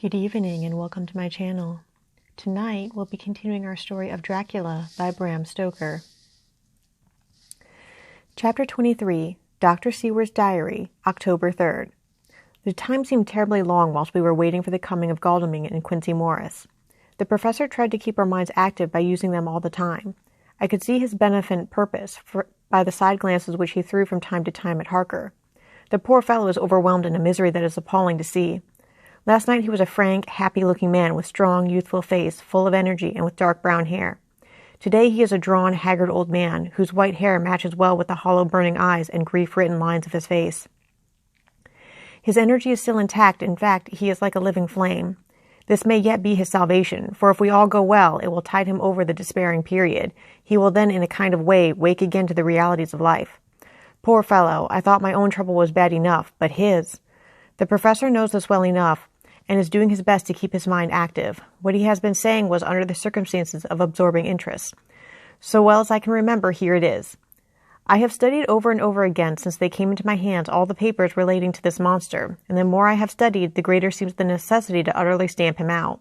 Good evening and welcome to my channel. Tonight we'll be continuing our story of Dracula by Bram Stoker. Chapter 23, Dr. Seward's Diary, October 3rd. The time seemed terribly long whilst we were waiting for the coming of Godalming and Quincy Morris. The professor tried to keep our minds active by using them all the time. I could see his beneficent purpose by the side glances which he threw from time to time at Harker. The poor fellow is overwhelmed in a misery that is appalling to see. Last night he was a frank, happy-looking man with strong, youthful face, full of energy, and with dark brown hair. Today he is a drawn, haggard old man, whose white hair matches well with the hollow, burning eyes and grief-written lines of his face. His energy is still intact. In fact, he is like a living flame. This may yet be his salvation, for if we all go well, it will tide him over the despairing period. He will then, in a kind of way, wake again to the realities of life. Poor fellow, I thought my own trouble was bad enough, but his... The professor knows this well enough, and is doing his best to keep his mind active. What he has been saying was under the circumstances of absorbing interest. So well as I can remember, here it is. I have studied over and over again since they came into my hands all the papers relating to this monster, and the more I have studied, the greater seems the necessity to utterly stamp him out.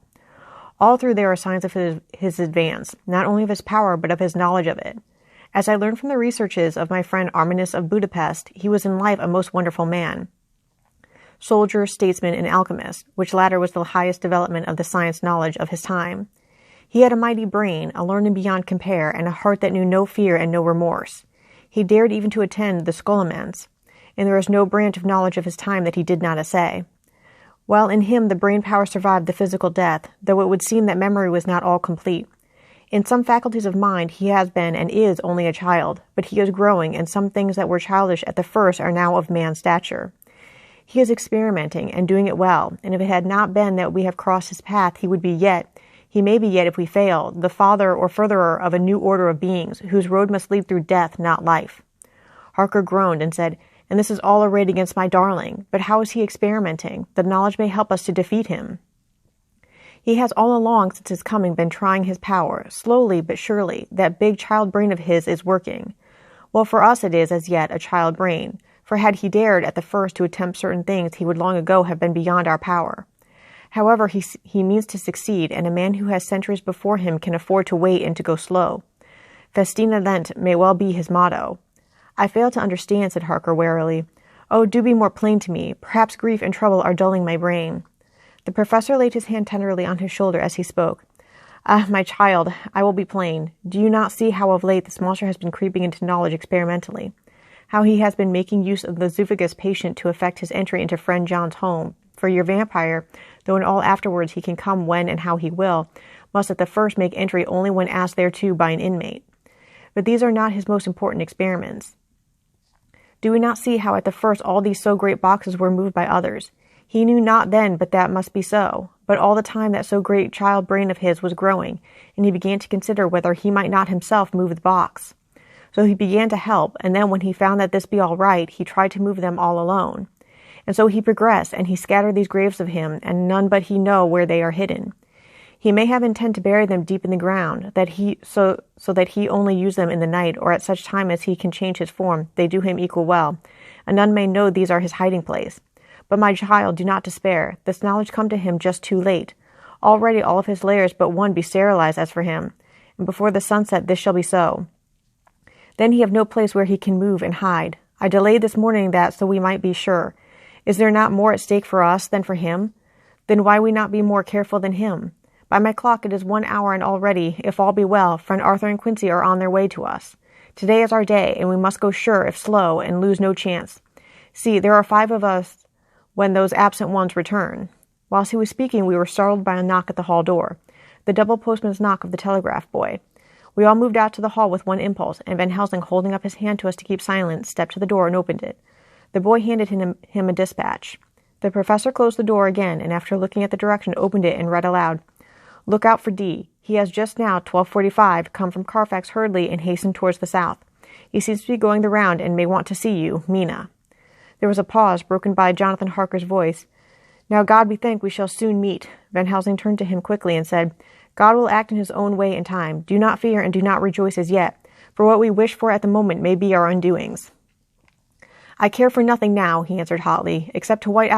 All through there are signs of his advance, not only of his power, but of his knowledge of it. As I learned from the researches of my friend Arminius of Budapest, he was in life a most wonderful man. Soldier, statesman, and alchemist, which latter was the highest development of the science knowledge of his time. He had a mighty brain, a learning beyond compare, and a heart that knew no fear and no remorse. He dared even to attend the scholaments, and there is no branch of knowledge of his time that he did not essay. While in him the brain power survived the physical death, though it would seem that memory was not all complete. In some faculties of mind he has been and is only a child, but he is growing, and some things that were childish at the first are now of man's stature. He is experimenting, and doing it well, and if it had not been that we have crossed his path, he may be yet, if we fail, the father or furtherer of a new order of beings, whose road must lead through death, not life. Harker groaned and said, "And this is all arrayed against my darling, but how is he experimenting? The knowledge may help us to defeat him." He has all along since his coming been trying his power, slowly but surely. That big child brain of his is working. Well, for us it is, as yet, a child brain. For had he dared at the first to attempt certain things, he would long ago have been beyond our power. However, he means to succeed, and a man who has centuries before him can afford to wait and to go slow. Festina lent may well be his motto. I fail to understand, said Harker warily. Oh, do be more plain to me. Perhaps grief and trouble are dulling my brain. The professor laid his hand tenderly on his shoulder as he spoke. Ah, my child, I will be plain. Do you not see how of late this monster has been creeping into knowledge experimentally? How he has been making use of the zoophagous patient to effect his entry into friend John's home, for your vampire, though in all afterwards he can come when and how he will, must at the first make entry only when asked thereto by an inmate. But these are not his most important experiments. Do we not see how at the first all these so great boxes were moved by others? He knew not then but that must be so, but all the time that so great child brain of his was growing, and he began to consider whether he might not himself move the box. So he began to help, and then when he found that this be all right, he tried to move them all alone. And so he progressed, and he scattered these graves of him, and none but he know where they are hidden. He may have intent to bury them deep in the ground, so that he only use them in the night, or at such time as he can change his form, they do him equal well, and none may know these are his hiding place. But my child, do not despair. This knowledge come to him just too late. Already all of his lairs but one be sterilized as for him, and before the sunset this shall be so. Then he have no place where he can move and hide. I delayed this morning that so we might be sure. Is there not more at stake for us than for him? Then why we not be more careful than him? By my clock it is 1 hour, and already, if all be well, friend Arthur and Quincy are on their way to us. Today is our day, and we must go sure, if slow, and lose no chance. See, there are 5 of us when those absent ones return. Whilst he was speaking, we were startled by a knock at the hall door, the double postman's knock of the telegraph boy. We all moved out to the hall with one impulse, and Van Helsing, holding up his hand to us to keep silent, stepped to the door and opened it. The boy handed him a dispatch. The professor closed the door again, and after looking at the direction, opened it and read aloud. Look out for D. He has just now, 12:45, come from Carfax hurriedly and hastened towards the south. He seems to be going the round and may want to see you, Mina. There was a pause, broken by Jonathan Harker's voice. Now God we thank we shall soon meet. Van Helsing turned to him quickly and said, God will act in his own way and time. Do not fear and do not rejoice as yet, for what we wish for at the moment may be our undoings. I care for nothing now, he answered hotly, except to wipe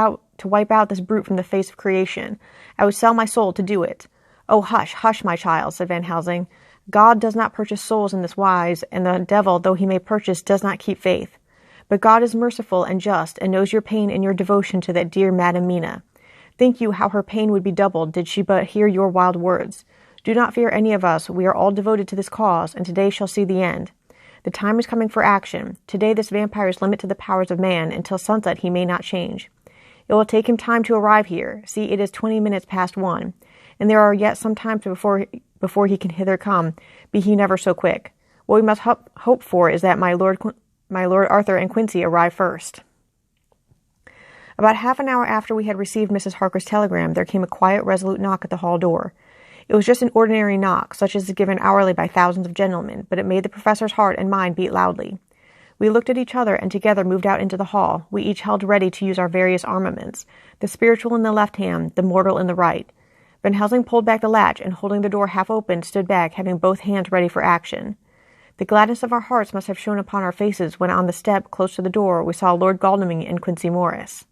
out this brute from the face of creation. I would sell my soul to do it. Oh, hush, hush, my child, said Van Helsing. God does not purchase souls in this wise, and the devil, though he may purchase, does not keep faith. But God is merciful and just, and knows your pain and your devotion to that dear Madam Mina. Think you how her pain would be doubled did she but hear your wild words. Do not fear any of us, we are all devoted to this cause, and today shall see the end. The time is coming for action. Today this vampire is limited to the powers of man, until sunset he may not change. It will take him time to arrive here. See, it is 20 minutes past 1, and there are yet some time before he can hither come, be he never so quick. What we must hope for is that my Lord Arthur and Quincy arrive first. About half an hour after we had received Mrs. Harker's telegram, there came a quiet, resolute knock at the hall door. It was just an ordinary knock, such as is given hourly by thousands of gentlemen, but it made the professor's heart and mind beat loudly. We looked at each other and together moved out into the hall. We each held ready to use our various armaments, the spiritual in the left hand, the mortal in the right. Van Helsing pulled back the latch and, holding the door half open, stood back, having both hands ready for action. The gladness of our hearts must have shone upon our faces when on the step close to the door we saw Lord Godalming and Quincy Morris.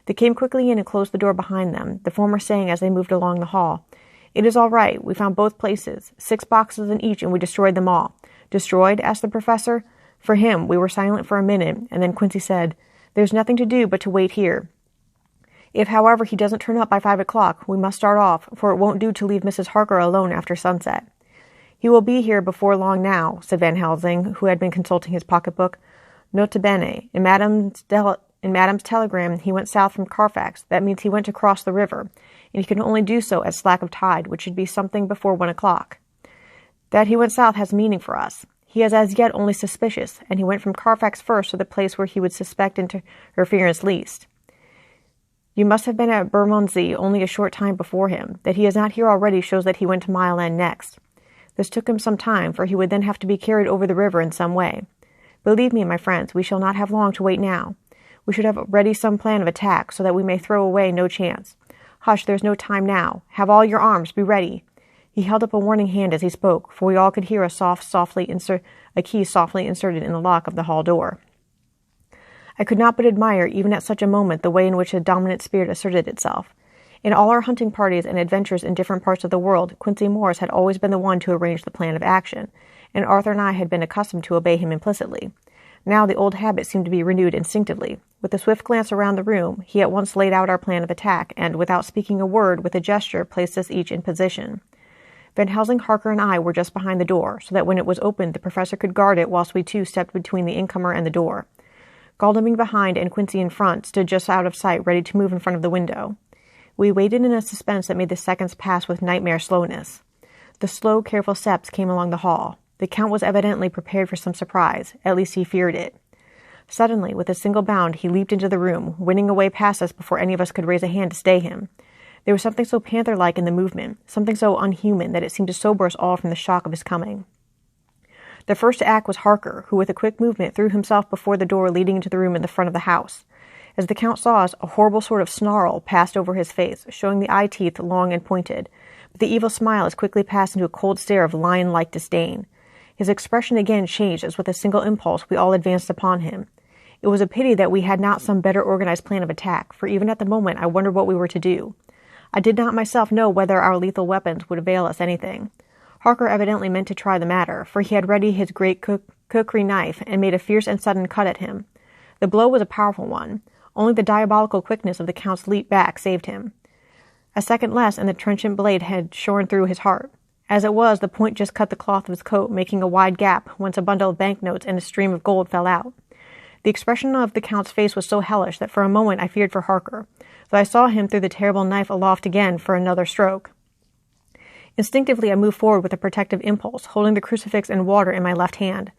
They came quickly in and closed the door behind them, the former saying as they moved along the hall, "It is all right. We found both places, 6 boxes in each, and we destroyed them all." "Destroyed?" asked the professor. For him, we were silent for a minute, and then Quincy said, "There's nothing to do but to wait here. If, however, he doesn't turn up by 5 o'clock, we must start off, for it won't do to leave Mrs. Harker alone after sunset." "He will be here before long now," said Van Helsing, who had been consulting his pocketbook. "Nota bene. In Madam's telegram, he went south from Carfax. That means he went to cross the river, and he can only do so at slack of tide, which should be something before 1 o'clock. That he went south has meaning for us. He is as yet only suspicious, and he went from Carfax first to the place where he would suspect interference least. You must have been at Bermondsey only a short time before him. That he is not here already shows that he went to Mile End next. This took him some time, for he would then have to be carried over the river in some way. Believe me, my friends, we shall not have long to wait now. We should have ready some plan of attack, so that we may throw away no chance. Hush, there's no time now. Have all your arms, be ready." He held up a warning hand as he spoke, for we all could hear a key softly inserted in the lock of the hall door. I could not but admire, even at such a moment, the way in which a dominant spirit asserted itself. In all our hunting parties and adventures in different parts of the world, Quincy Morris had always been the one to arrange the plan of action, and Arthur and I had been accustomed to obey him implicitly. Now the old habit seemed to be renewed instinctively. With a swift glance around the room, he at once laid out our plan of attack, and, without speaking a word, with a gesture, placed us each in position. Van Helsing, Harker, and I were just behind the door, so that when it was opened the professor could guard it whilst we two stepped between the incomer and the door. Godalming behind and Quincy in front stood just out of sight, ready to move in front of the window. We waited in a suspense that made the seconds pass with nightmare slowness. The slow, careful steps came along the hall. The Count was evidently prepared for some surprise, at least he feared it. Suddenly, with a single bound, he leaped into the room, winning a way past us before any of us could raise a hand to stay him. There was something so panther-like in the movement, something so unhuman, that it seemed to sober us all from the shock of his coming. The first to act was Harker, who with a quick movement threw himself before the door leading into the room in the front of the house. As the Count saw us, a horrible sort of snarl passed over his face, showing the eye-teeth long and pointed, but the evil smile as quickly passed into a cold stare of lion-like disdain. His expression again changed as with a single impulse we all advanced upon him. It was a pity that we had not some better organized plan of attack, for even at the moment I wondered what we were to do. I did not myself know whether our lethal weapons would avail us anything. Harker evidently meant to try the matter, for he had ready his great cookery knife and made a fierce and sudden cut at him. The blow was a powerful one. Only the diabolical quickness of the Count's leap back saved him. A second less, and the trenchant blade had shorn through his heart. As it was, the point just cut the cloth of his coat, making a wide gap, whence a bundle of banknotes and a stream of gold fell out. The expression of the Count's face was so hellish that for a moment I feared for Harker, though I saw him through the terrible knife aloft again for another stroke. Instinctively I moved forward with a protective impulse, holding the crucifix and water in my left hand.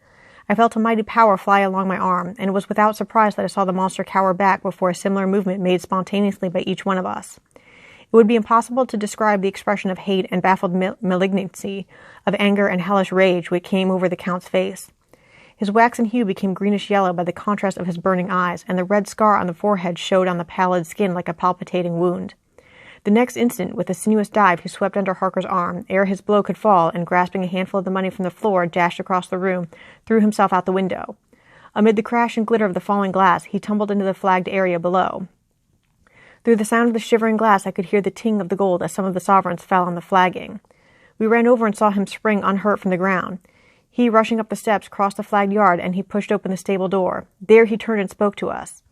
I felt a mighty power fly along my arm, and it was without surprise that I saw the monster cower back before a similar movement made spontaneously by each one of us. It would be impossible to describe the expression of hate and baffled malignancy, of anger and hellish rage which came over the Count's face. His waxen hue became greenish-yellow by the contrast of his burning eyes, and the red scar on the forehead showed on the pallid skin like a palpitating wound. The next instant, with a sinuous dive, he swept under Harker's arm, ere his blow could fall, and grasping a handful of the money from the floor, dashed across the room, threw himself out the window. Amid the crash and glitter of the falling glass, he tumbled into the flagged area below. Through the sound of the shivering glass, I could hear the ting of the gold as some of the sovereigns fell on the flagging. We ran over and saw him spring unhurt from the ground. He, rushing up the steps, crossed the flagged yard, and he pushed open the stable door. There he turned and spoke to us.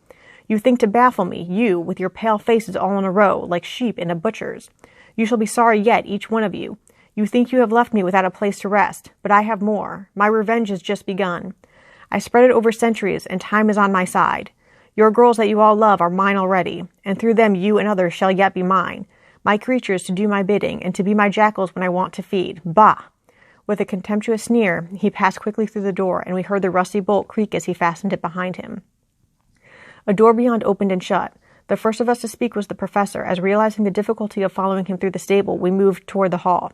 "You think to baffle me, you, with your pale faces all in a row, like sheep in a butcher's. You shall be sorry yet, each one of you. You think you have left me without a place to rest, but I have more. My revenge has just begun. I spread it over centuries, and time is on my side. Your girls that you all love are mine already, and through them you and others shall yet be mine. My creatures to do my bidding, and to be my jackals when I want to feed. Bah!" With a contemptuous sneer, he passed quickly through the door, and we heard the rusty bolt creak as he fastened it behind him. A door beyond opened and shut. The first of us to speak was the professor, as realizing the difficulty of following him through the stable, we moved toward the hall.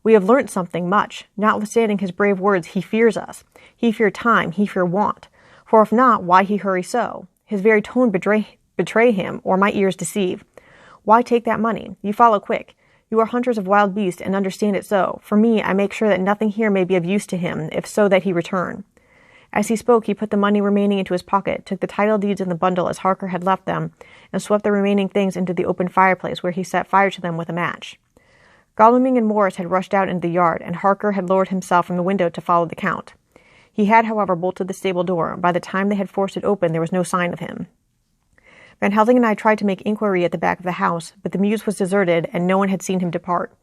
"We have learnt something much. Notwithstanding his brave words, he fears us. He fear time, he fear want. For if not, why he hurry so? His very tone betray him, or my ears deceive. Why take that money? You follow quick. You are hunters of wild beasts, and understand it so. For me, I make sure that nothing here may be of use to him, if so that he return." As he spoke, he put the money remaining into his pocket, took the title deeds in the bundle as Harker had left them, and swept the remaining things into the open fireplace, where he set fire to them with a match. Godalming and Morris had rushed out into the yard, and Harker had lowered himself from the window to follow the Count. He had, however, bolted the stable door. By the time they had forced it open, there was no sign of him. Van Helsing and I tried to make inquiry at the back of the house, but the mews was deserted, and no one had seen him depart.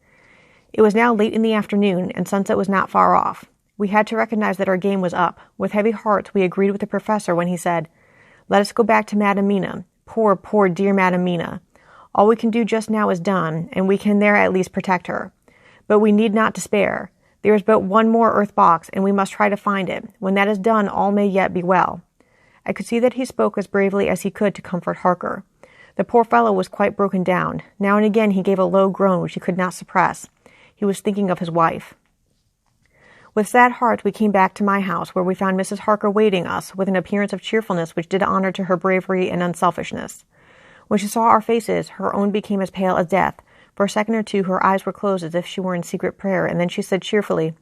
It was now late in the afternoon, and sunset was not far off. We had to recognize that our game was up. With heavy hearts, we agreed with the professor when he said, "Let us go back to Madam Mina. Poor, poor, dear Madam Mina. All we can do just now is done, and we can there at least protect her. But we need not despair. There is but one more earth box, and we must try to find it. When that is done, all may yet be well." I could see that he spoke as bravely as he could to comfort Harker. The poor fellow was quite broken down. Now and again he gave a low groan which he could not suppress. He was thinking of his wife. With sad hearts we came back to my house, where we found Mrs. Harker waiting us with an appearance of cheerfulness which did honor to her bravery and unselfishness. When she saw our faces, her own became as pale as death. For a second or two her eyes were closed as if she were in secret prayer, and then she said cheerfully,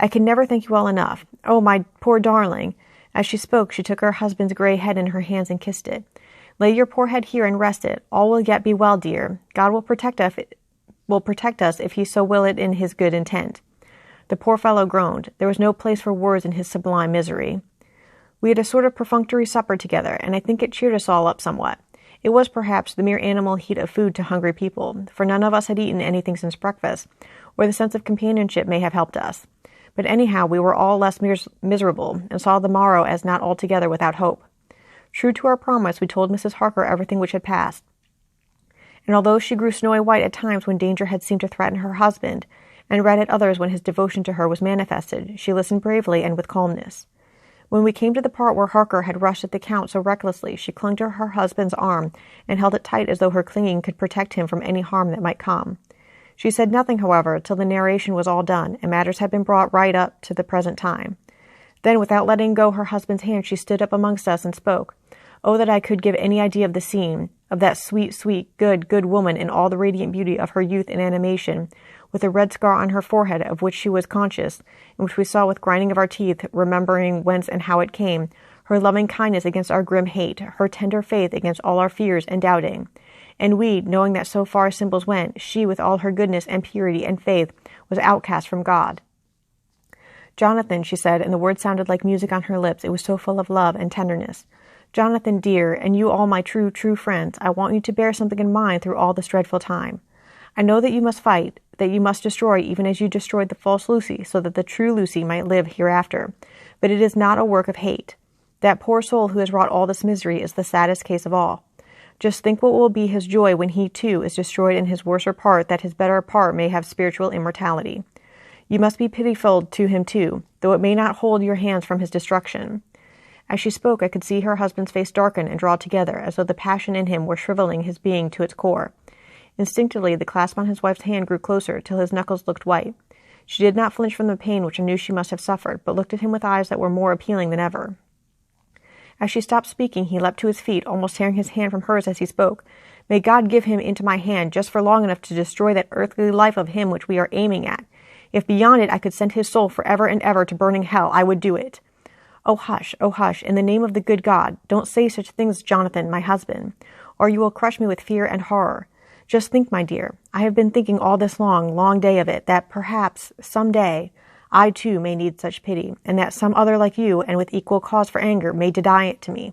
"I can never thank you all enough. Oh, my poor darling." As she spoke, she took her husband's gray head in her hands and kissed it. "Lay your poor head here and rest it. All will yet be well, dear. God will protect us if he so will it in his good intent." The poor fellow groaned. There was no place for words in his sublime misery. We had a sort of perfunctory supper together, and I think it cheered us all up somewhat. It was, perhaps, the mere animal heat of food to hungry people, for none of us had eaten anything since breakfast, or the sense of companionship may have helped us. But anyhow, we were all less miserable, and saw the morrow as not altogether without hope. True to our promise, we told Mrs. Harker everything which had passed. And although she grew snowy white at times when danger had seemed to threaten her husband, and red at others when his devotion to her was manifested, she listened bravely and with calmness. When we came to the part where Harker had rushed at the Count so recklessly, she clung to her husband's arm and held it tight as though her clinging could protect him from any harm that might come. She said nothing, however, till the narration was all done, and matters had been brought right up to the present time. Then, without letting go her husband's hand, she stood up amongst us and spoke. Oh, that I could give any idea of the scene, of that sweet, sweet, good woman in all the radiant beauty of her youth and animation, with a red scar on her forehead of which she was conscious, and which we saw with grinding of our teeth, remembering whence and how it came, her loving kindness against our grim hate, her tender faith against all our fears and doubting. And we, knowing that so far as symbols went, she, with all her goodness and purity and faith, was outcast from God. "Jonathan," she said, and the word sounded like music on her lips, it was so full of love and tenderness. "Jonathan, dear, and you all my true, true friends, I want you to bear something in mind through all this dreadful time. I know that you must fight, that you must destroy even as you destroyed the false Lucy, so that the true Lucy might live hereafter. But it is not a work of hate. That poor soul who has wrought all this misery is the saddest case of all. Just think what will be his joy when he, too, is destroyed in his worser part, that his better part may have spiritual immortality. You must be pitiful to him, too, though it may not hold your hands from his destruction." As she spoke, I could see her husband's face darken and draw together, as though the passion in him were shriveling his being to its core. Instinctively, the clasp on his wife's hand grew closer, till his knuckles looked white. She did not flinch from the pain which I knew she must have suffered, but looked at him with eyes that were more appealing than ever. As she stopped speaking, he leapt to his feet, almost tearing his hand from hers as he spoke. "May God give him into my hand, just for long enough to destroy that earthly life of him which we are aiming at. If beyond it I could send his soul for ever and ever to burning hell, I would do it. Oh hush, in the name of the good God, don't say such things, Jonathan, my husband, or you will crush me with fear and horror. Just think, my dear, I have been thinking all this long day of it, that perhaps, some day, I too may need such pity, and that some other like you, and with equal cause for anger, may deny it to me.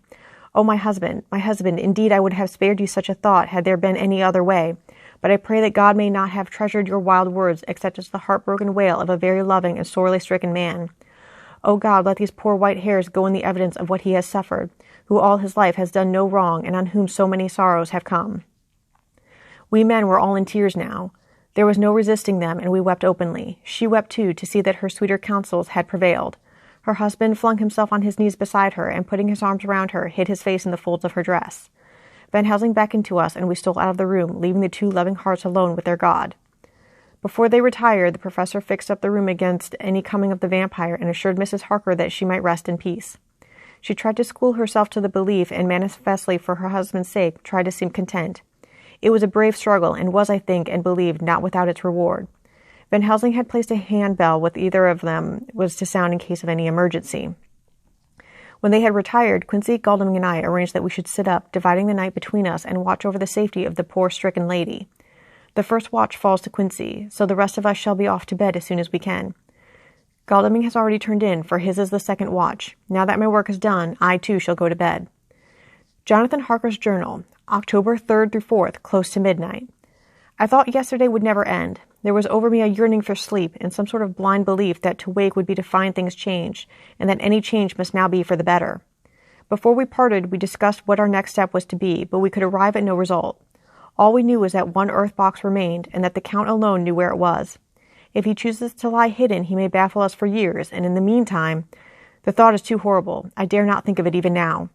Oh, my husband, indeed I would have spared you such a thought had there been any other way, but I pray that God may not have treasured your wild words except as the heartbroken wail of a very loving and sorely stricken man. O God, let these poor white hairs go in the evidence of what he has suffered, who all his life has done no wrong, and on whom so many sorrows have come. We men were all in tears now. There was no resisting them, and we wept openly. She wept too, to see that her sweeter counsels had prevailed. Her husband flung himself on his knees beside her, and putting his arms round her, hid his face in the folds of her dress. Van Helsing beckoned to us, and we stole out of the room, leaving the two loving hearts alone with their God. Before they retired, the professor fixed up the room against any coming of the vampire and assured Mrs. Harker that she might rest in peace. She tried to school herself to the belief, and manifestly for her husband's sake tried to seem content. It was a brave struggle, and was, I think, and believed, not without its reward. Van Helsing had placed a handbell with either of them was to sound in case of any emergency. When they had retired, Quincy, Godalming, and I arranged that we should sit up, dividing the night between us, and watch over the safety of the poor stricken lady. The first watch falls to Quincy, so the rest of us shall be off to bed as soon as we can. Godalming has already turned in, for his is the second watch. Now that my work is done, I too shall go to bed. Jonathan Harker's Journal, October 3rd through 4th, close to midnight. I thought yesterday would never end. There was over me a yearning for sleep, and some sort of blind belief that to wake would be to find things changed, and that any change must now be for the better. Before we parted, we discussed what our next step was to be, but we could arrive at no result. All we knew was that one earth box remained, and that the Count alone knew where it was. If he chooses to lie hidden, he may baffle us for years, and in the meantime, the thought is too horrible. I dare not think of it even now.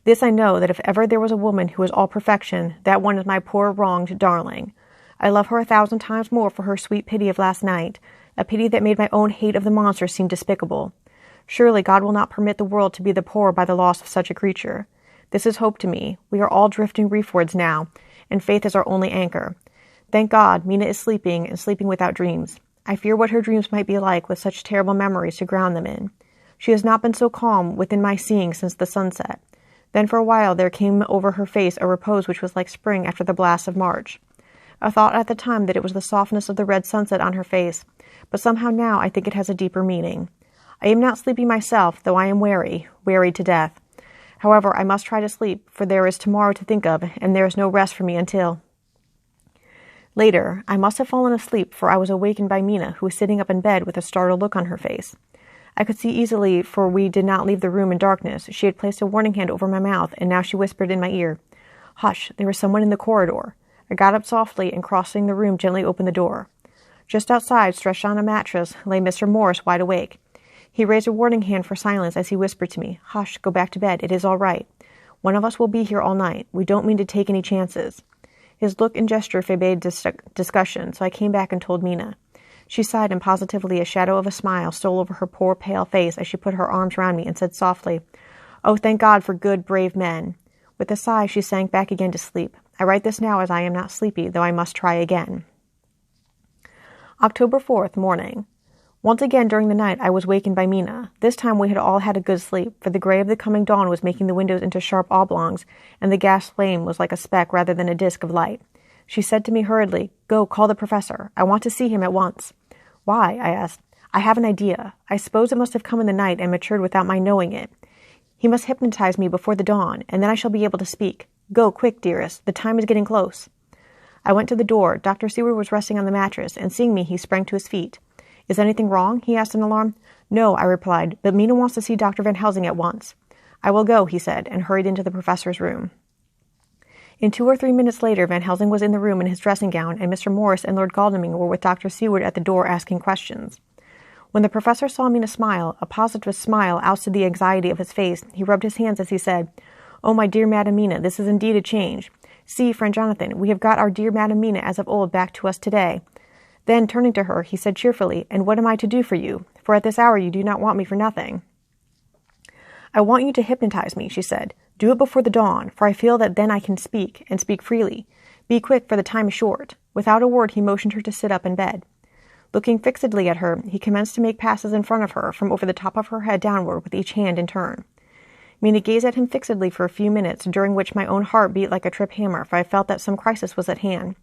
This I know, that if ever there was a woman who was all perfection, that one is my poor wronged darling. I love her 1,000 times more for her sweet pity of last night, a pity that made my own hate of the monster seem despicable. Surely God will not permit the world to be the poorer by the loss of such a creature. This is hope to me. We are all drifting reefwards now, and faith is our only anchor. Thank God, Mina is sleeping, and sleeping without dreams. I fear what her dreams might be like with such terrible memories to ground them in. She has not been so calm within my seeing since the sunset. Then for a while there came over her face a repose which was like spring after the blasts of March. I thought at the time that it was the softness of the red sunset on her face, but somehow now I think it has a deeper meaning. I am not sleepy myself, though I am wearied to death. However, I must try to sleep, for there is tomorrow to think of, and there is no rest for me until... Later, I must have fallen asleep, for I was awakened by Mina, who was sitting up in bed with a startled look on her face. I could see easily, for we did not leave the room in darkness. She had placed a warning hand over my mouth, and now she whispered in my ear, "Hush, there is someone in the corridor." I got up softly, and crossing the room, gently opened the door. Just outside, stretched on a mattress, lay Mr. Morris, wide awake. He raised a warning hand for silence as he whispered to me, "Hush, go back to bed. It is all right. One of us will be here all night. We don't mean to take any chances." His look and gesture forbade discussion, so I came back and told Mina. She sighed, and positively a shadow of a smile stole over her poor, pale face as she put her arms round me and said softly, "Oh, thank God for good, brave men." With a sigh, she sank back again to sleep. I write this now as I am not sleepy, though I must try again. October 4th, morning. Once again during the night I was wakened by Mina. This time we had all had a good sleep, for the gray of the coming dawn was making the windows into sharp oblongs, and the gas flame was like a speck rather than a disk of light. She said to me hurriedly, "Go, call the professor. I want to see him at once." "Why?" I asked. "I have an idea. I suppose it must have come in the night and matured without my knowing it. He must hypnotize me before the dawn, and then I shall be able to speak. Go, quick, dearest. The time is getting close." I went to the door. Dr. Seward was resting on the mattress, and seeing me, he sprang to his feet. "Is anything wrong?" he asked in alarm. "No," I replied, "but Mina wants to see Dr. Van Helsing at once." "I will go," he said, and hurried into the professor's room. In 2 or 3 minutes later, Van Helsing was in the room in his dressing gown, and Mr. Morris and Lord Godalming were with Dr. Seward at the door asking questions. When the professor saw Mina smile, a positive smile ousted the anxiety of his face. He rubbed his hands as he said, "Oh, my dear Madam Mina, this is indeed a change. See, friend Jonathan, we have got our dear Madam Mina as of old back to us today." Then, turning to her, he said cheerfully, "And what am I to do for you? For at this hour you do not want me for nothing." "I want you to hypnotize me," she said. "Do it before the dawn, for I feel that then I can speak, and speak freely. Be quick, for the time is short." Without a word, he motioned her to sit up in bed. Looking fixedly at her, he commenced to make passes in front of her, from over the top of her head downward, with each hand in turn. Mina gazed at him fixedly for a few minutes, during which my own heart beat like a trip hammer, for I felt that some crisis was at hand.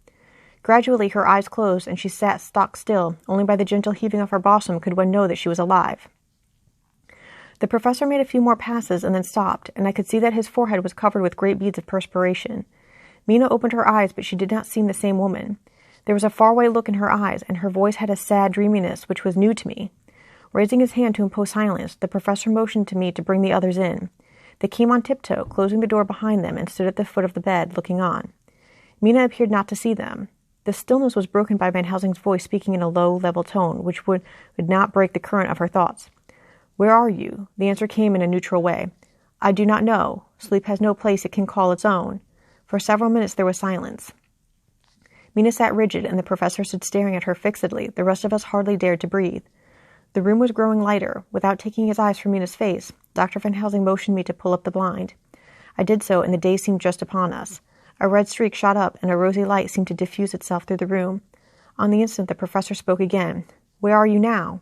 Gradually her eyes closed, and she sat stock still. Only by the gentle heaving of her bosom could one know that she was alive. The professor made a few more passes and then stopped, and I could see that his forehead was covered with great beads of perspiration. Mina opened her eyes, but she did not seem the same woman. There was a faraway look in her eyes, and her voice had a sad dreaminess which was new to me. Raising his hand to impose silence, the professor motioned to me to bring the others in. They came on tiptoe, closing the door behind them, and stood at the foot of the bed, looking on. Mina appeared not to see them. The stillness was broken by Van Helsing's voice speaking in a low, level tone, which would not break the current of her thoughts. "Where are you?" The answer came in a neutral way. "I do not know. Sleep has no place it can call its own." For several minutes there was silence. Mina sat rigid, and the professor stood staring at her fixedly. The rest of us hardly dared to breathe. The room was growing lighter. Without taking his eyes from Mina's face, Dr. Van Helsing motioned me to pull up the blind. I did so, and the day seemed just upon us. A red streak shot up, and a rosy light seemed to diffuse itself through the room. On the instant, the professor spoke again. "Where are you now?"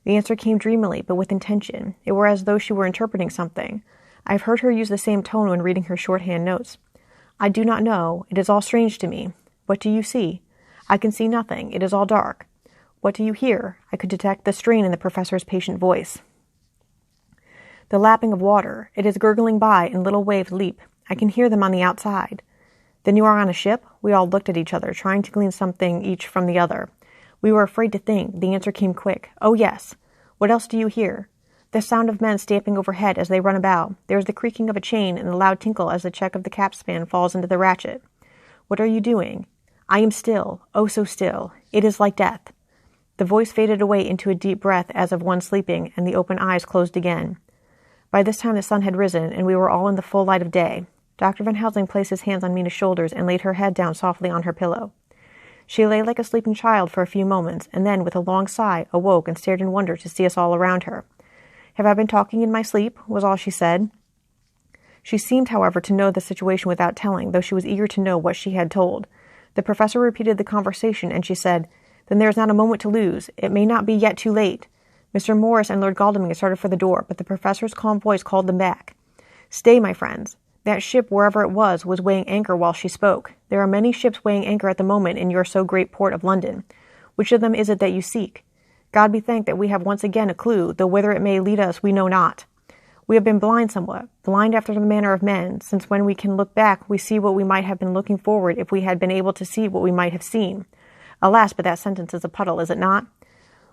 The answer came dreamily, but with intention. It were as though she were interpreting something. I have heard her use the same tone when reading her shorthand notes. "I do not know. It is all strange to me. What do you see?" "I can see nothing. It is all dark." "What do you hear?" I could detect the strain in the professor's patient voice. "The lapping of water. It is gurgling by, and little waves leap. I can hear them on the outside." "Then you are on a ship?" We all looked at each other, trying to glean something each from the other. We were afraid to think. The answer came quick. "Oh, yes." "What else do you hear?" "The sound of men stamping overhead as they run about. There is the creaking of a chain, and the loud tinkle as the check of the capstan falls into the ratchet." "What are you doing?" "I am still. Oh, so still. It is like death." The voice faded away into a deep breath as of one sleeping, and the open eyes closed again. By this time the sun had risen, and we were all in the full light of day. Dr. Van Helsing placed his hands on Mina's shoulders and laid her head down softly on her pillow. She lay like a sleeping child for a few moments, and then, with a long sigh, awoke and stared in wonder to see us all around her. "Have I been talking in my sleep?" was all she said. She seemed, however, to know the situation without telling, though she was eager to know what she had told. The professor repeated the conversation, and she said, "Then there is not a moment to lose. It may not be yet too late." Mr. Morris and Lord Godalming had started for the door, but the professor's calm voice called them back. "Stay, my friends. That ship, wherever it was weighing anchor while she spoke. There are many ships weighing anchor at the moment in your so great port of London. Which of them is it that you seek? God be thanked that we have once again a clue, though whither it may lead us we know not. We have been blind somewhat, blind after the manner of men, since when we can look back we see what we might have been looking forward if we had been able to see what we might have seen. Alas, but that sentence is a puddle, is it not?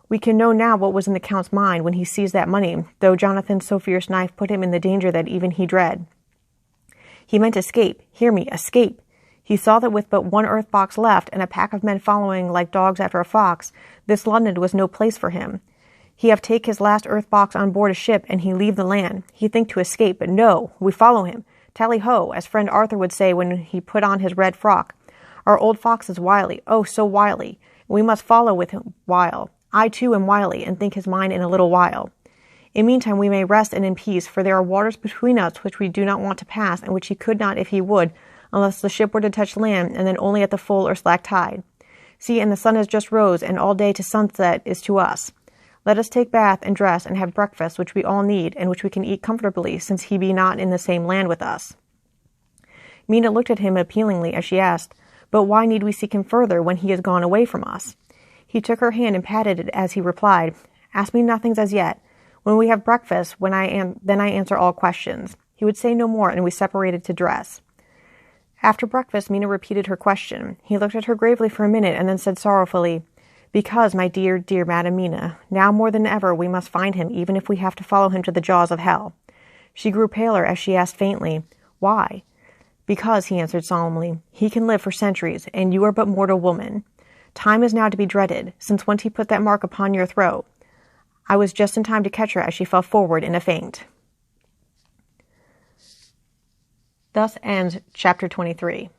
We can know now what was in the Count's mind when he seized that money, though Jonathan's so fierce knife put him in the danger that even he dread. He meant escape. Hear me, escape. He saw that with but one earth box left, and a pack of men following like dogs after a fox, this London was no place for him. He have take his last earth box on board a ship, and he leave the land. He think to escape, but no, we follow him. Tally-ho, as friend Arthur would say when he put on his red frock. Our old fox is wily, oh, so wily. We must follow with him while. I, too, am wily, and think his mind in a little while. In meantime we may rest and in peace, for there are waters between us which we do not want to pass, and which he could not if he would, unless the ship were to touch land, and then only at the full or slack tide. See, and the sun has just rose, and all day to sunset is to us. Let us take bath and dress and have breakfast, which we all need, and which we can eat comfortably, since he be not in the same land with us." Mina looked at him appealingly as she asked, "But why need we seek him further when he is gone away from us?" He took her hand and patted it as he replied, "Ask me nothings as yet. When we have breakfast, then I answer all questions." He would say no more, and we separated to dress. After breakfast, Mina repeated her question. He looked at her gravely for a minute, and then said sorrowfully, "Because, my dear, dear Madam Mina, now more than ever we must find him, even if we have to follow him to the jaws of hell." She grew paler as she asked faintly, "Why?" "Because," he answered solemnly, "he can live for centuries, and you are but mortal woman. Time is now to be dreaded, since once he put that mark upon your throat." I was just in time to catch her as she fell forward in a faint. Thus ends Chapter 23.